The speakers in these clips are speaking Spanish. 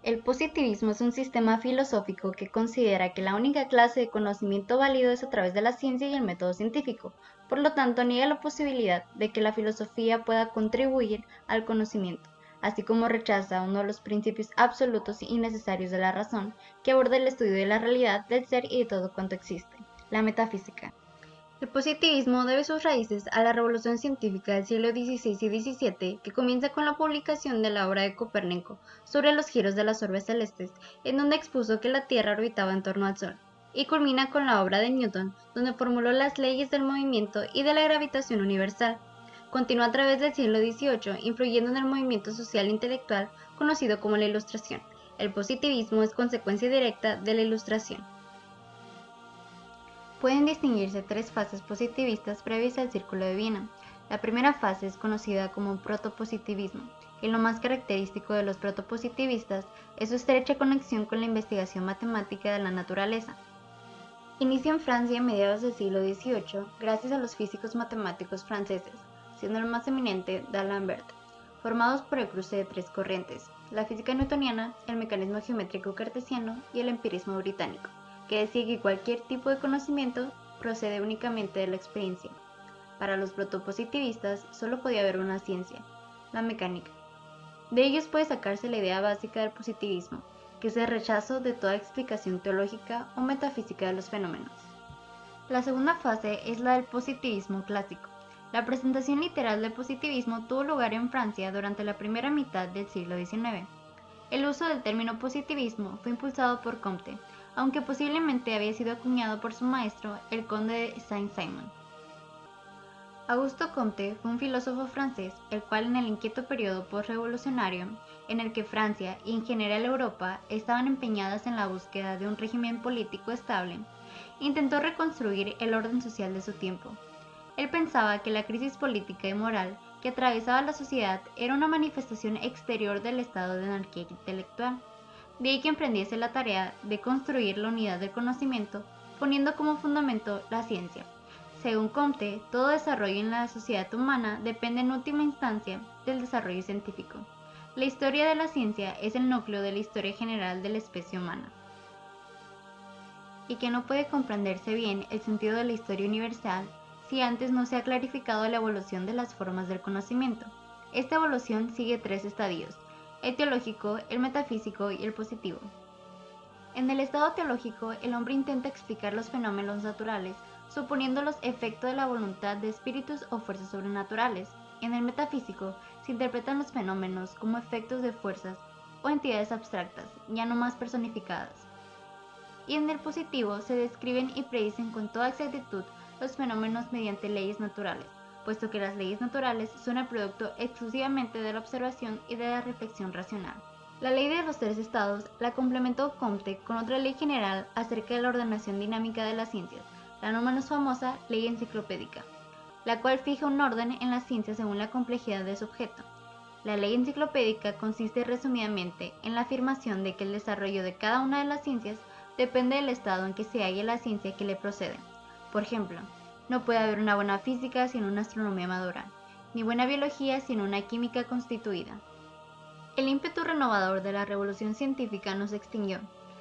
El positivismo es un sistema filosófico que considera que la única clase de conocimiento válido es a través de la ciencia y el método científico. Por lo tanto, niega la posibilidad de que la filosofía pueda contribuir al conocimiento, así como rechaza uno de los principios absolutos y necesarios de la razón, que aborda el estudio de la realidad, del ser y de todo cuanto existe, la metafísica. El positivismo debe sus raíces a la revolución científica del siglo XVI y XVII, que comienza con la publicación de la obra de Copérnico sobre los giros de las orbes celestes, en donde expuso que la Tierra orbitaba en torno al Sol, y culmina con la obra de Newton, donde formuló las leyes del movimiento y de la gravitación universal. Continúa a través del siglo XVIII, influyendo en el movimiento social e intelectual conocido como la Ilustración. El positivismo es consecuencia directa de la Ilustración. Pueden distinguirse tres fases positivistas previas al Círculo de Viena. La primera fase es conocida como protopositivismo, y lo más característico de los protopositivistas es su estrecha conexión con la investigación matemática de la naturaleza. Inicia en Francia a mediados del siglo XVIII gracias a los físicos matemáticos franceses, siendo el más eminente D'Alembert, formados por el cruce de tres corrientes: la física newtoniana, el mecanismo geométrico cartesiano y el empirismo británico, que decía que cualquier tipo de conocimiento procede únicamente de la experiencia. Para los protopositivistas solo podía haber una ciencia, la mecánica. De ellos puede sacarse la idea básica del positivismo, que es el rechazo de toda explicación teológica o metafísica de los fenómenos. La segunda fase es la del positivismo clásico. La presentación literal del positivismo tuvo lugar en Francia durante la primera mitad del siglo XIX. El uso del término positivismo fue impulsado por Comte, aunque posiblemente había sido acuñado por su maestro, el conde de Saint-Simon. Auguste Comte fue un filósofo francés, el cual en el inquieto periodo postrevolucionario, en el que Francia y en general Europa estaban empeñadas en la búsqueda de un régimen político estable, intentó reconstruir el orden social de su tiempo. Él pensaba que la crisis política y moral que atravesaba la sociedad era una manifestación exterior del estado de anarquía intelectual. De ahí que emprendiese la tarea de construir la unidad del conocimiento, poniendo como fundamento la ciencia. Según Comte, todo desarrollo en la sociedad humana depende en última instancia del desarrollo científico. La historia de la ciencia es el núcleo de la historia general de la especie humana, y que no puede comprenderse bien el sentido de la historia universal si antes no se ha clarificado la evolución de las formas del conocimiento. Esta evolución sigue tres estadios: el teológico, el metafísico y el positivo. En el estado teológico, el hombre intenta explicar los fenómenos naturales, suponiendo los efectos de la voluntad de espíritus o fuerzas sobrenaturales. En el metafísico, se interpretan los fenómenos como efectos de fuerzas o entidades abstractas, ya no más personificadas. Y en el positivo, se describen y predicen con toda exactitud los fenómenos mediante leyes naturales, puesto que las leyes naturales son el producto exclusivamente de la observación y de la reflexión racional. La ley de los tres estados la complementó Comte con otra ley general acerca de la ordenación dinámica de las ciencias, la no menos famosa ley enciclopédica, la cual fija un orden en las ciencias según la complejidad de su objeto. La ley enciclopédica consiste resumidamente en la afirmación de que el desarrollo de cada una de las ciencias depende del estado en que se halle la ciencia que le procede. Por ejemplo, no puede haber una buena física sin una astronomía madura, ni buena biología sin una química constituida. El ímpetu renovador de la revolución científica no se extinguió.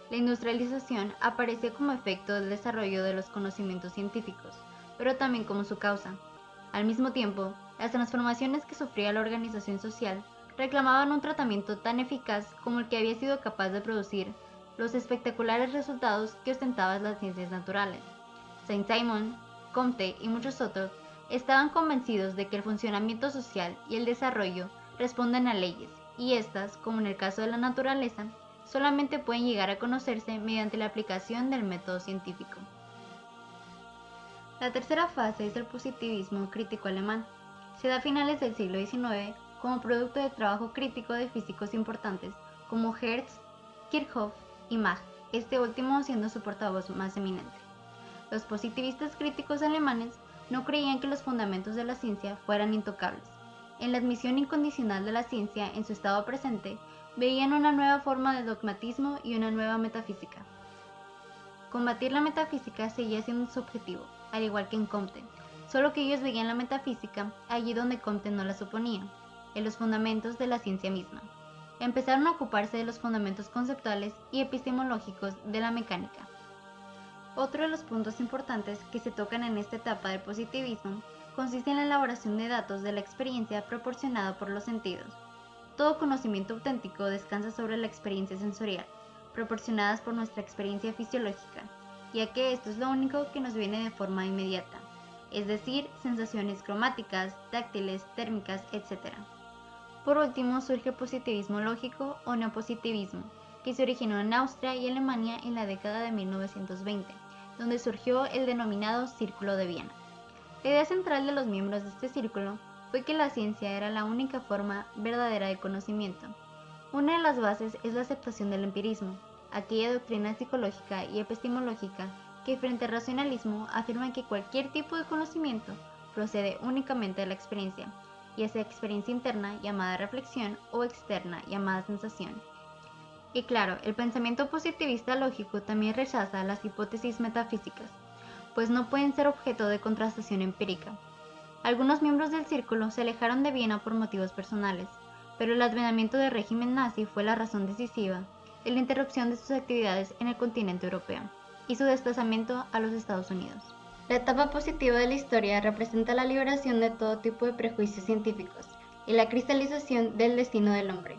La industrialización apareció como efecto del desarrollo de los conocimientos científicos, pero también como su causa. Al mismo tiempo, las transformaciones que sufría la organización social reclamaban un tratamiento tan eficaz como el que había sido capaz de producir los espectaculares resultados que ostentaban las ciencias naturales. Saint-Simon, Comte y muchos otros estaban convencidos de que el funcionamiento social y el desarrollo responden a leyes, y estas, como en el caso de la naturaleza, solamente pueden llegar a conocerse mediante la aplicación del método científico. La tercera fase es el positivismo crítico alemán. Se da a finales del siglo XIX como producto de trabajo crítico de físicos importantes como Hertz, Kirchhoff y Mach, este último siendo su portavoz más eminente. Los positivistas críticos alemanes no creían que los fundamentos de la ciencia fueran intocables. En la admisión incondicional de la ciencia en su estado presente, veían una nueva forma de dogmatismo y una nueva metafísica. Combatir la metafísica seguía siendo su objetivo, al igual que en Comte, solo que ellos veían la metafísica allí donde Comte no la suponía, en los fundamentos de la ciencia misma. empezaron a ocuparse de los fundamentos conceptuales y epistemológicos de la mecánica. Otro de los puntos importantes que se tocan en esta etapa del positivismo consiste en la elaboración de datos de la experiencia proporcionada por los sentidos. Todo conocimiento auténtico descansa sobre la experiencia sensorial, proporcionadas por nuestra experiencia fisiológica, ya que esto es lo único que nos viene de forma inmediata, es decir, sensaciones cromáticas, táctiles, térmicas, etc. Por último, surge el positivismo lógico o neopositivismo, que se originó en Austria y Alemania en la década de 1920, donde surgió el denominado Círculo de Viena. La idea central de los miembros de este círculo fue que la ciencia era la única forma verdadera de conocimiento. Una de las bases es la aceptación del empirismo, aquella doctrina psicológica y epistemológica que frente al racionalismo afirma que cualquier tipo de conocimiento procede únicamente de la experiencia, ya sea experiencia interna llamada reflexión o externa llamada sensación. Y claro, el pensamiento positivista lógico también rechaza las hipótesis metafísicas, pues no pueden ser objeto de contrastación empírica. Algunos miembros del círculo se alejaron de Viena por motivos personales, pero el advenimiento del régimen nazi fue la razón decisiva de la interrupción de sus actividades en el continente europeo y su desplazamiento a los Estados Unidos. La etapa positiva de la historia representa la liberación de todo tipo de prejuicios científicos y la cristalización del destino del hombre.